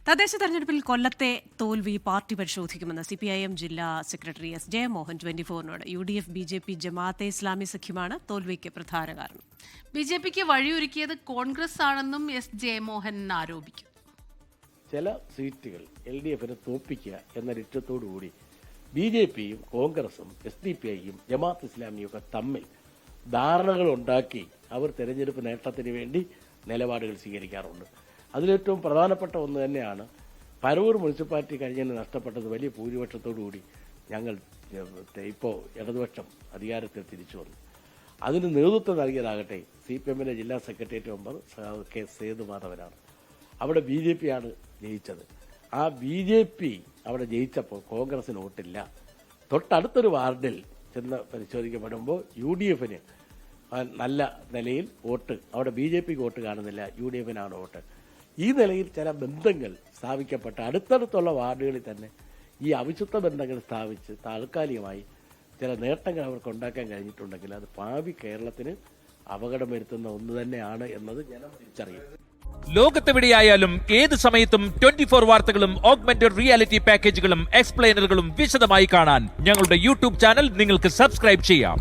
തദ്ദേശ തെരഞ്ഞെടുപ്പിൽ കൊല്ലത്തെ തോൽവി പാർട്ടി പരിശോധിക്കുമെന്ന് CPIM ജില്ലാ സെക്രട്ടറി S. ജയമോഹൻ 24-നോട്. UDF, BJP, ജമാഅത്തെ ഇസ്ലാമി സഖ്യമാണ് തോൽവിക്ക് പ്രധാന കാരണം. BJPക്ക് വഴിയൊരുക്കിയത് കോൺഗ്രസ് ആണെന്നും S. ജയമോഹൻ ആരോപിക്കും. ചില സീറ്റുകൾ LDFനെ തോൽപ്പിക്കുക എന്ന ലക്ഷ്യത്തോടുകൂടി BJPയും കോൺഗ്രസും SDPIയും ജമാഅത്ത് ഇസ്ലാമിയും ഒക്കെ തമ്മിൽ ധാരണകൾ ഉണ്ടാക്കി അവർ തെരഞ്ഞെടുപ്പ് നേട്ടത്തിന് വേണ്ടി നിലപാടുകൾ സ്വീകരിക്കാറുണ്ട്. അതിലേറ്റവും പ്രധാനപ്പെട്ട ഒന്ന് തന്നെയാണ് പരവൂർ മുനിസിപ്പാലിറ്റി കഴിഞ്ഞതിന് നഷ്ടപ്പെട്ടത് വലിയ ഭൂരിപക്ഷത്തോടുകൂടി ഞങ്ങൾ ഇപ്പോൾ ഇടതുപക്ഷം അധികാരത്തിൽ തിരിച്ചു വന്നു. അതിന് നേതൃത്വം നൽകിയതാകട്ടെ CPMന്റെ ജില്ലാ സെക്രട്ടേറിയറ്റ് മെമ്പർ K. സേതുമാധവനാണ്. അവിടെ BJPയാണ് ജയിച്ചത്. ആ BJP അവിടെ ജയിച്ചപ്പോൾ കോൺഗ്രസിന് വോട്ടില്ല. തൊട്ടടുത്തൊരു വാർഡിൽ ചെന്ന് പരിശോധിക്കപ്പെടുമ്പോൾ UDFന് നല്ല നിലയിൽ വോട്ട്, അവിടെ BJPക്ക് വോട്ട് കാണുന്നില്ല, UDFനാണ് വോട്ട്. ഈ നിലയിൽ ചില ബന്ധങ്ങൾ സ്ഥാപിക്കപ്പെട്ട അടുത്തടുത്തുള്ള വാർഡുകളിൽ തന്നെ ഈ അവിശുദ്ധ ബന്ധങ്ങൾ സ്ഥാപിച്ച് താൽക്കാലികമായി ചില നേട്ടങ്ങൾ അവർക്ക് ഉണ്ടാക്കാൻ കഴിഞ്ഞിട്ടുണ്ടെങ്കിൽ അത് ഭാവി കേരളത്തിന് അപകടം വരുത്തുന്ന ഒന്ന് തന്നെയാണ് എന്നത് ജനം തിരിച്ചറിയും. ലോകത്തെവിടെയായാലും ഏത് സമയത്തും 24 വാർത്തകളും ഓഗ്മെന്റഡ് റിയാലിറ്റി പാക്കേജുകളും എക്സ്പ്ലെയിനറുകളും വിശദമായി കാണാൻ ഞങ്ങളുടെ YouTube ചാനൽ നിങ്ങൾക്ക് സബ്സ്ക്രൈബ് ചെയ്യാം.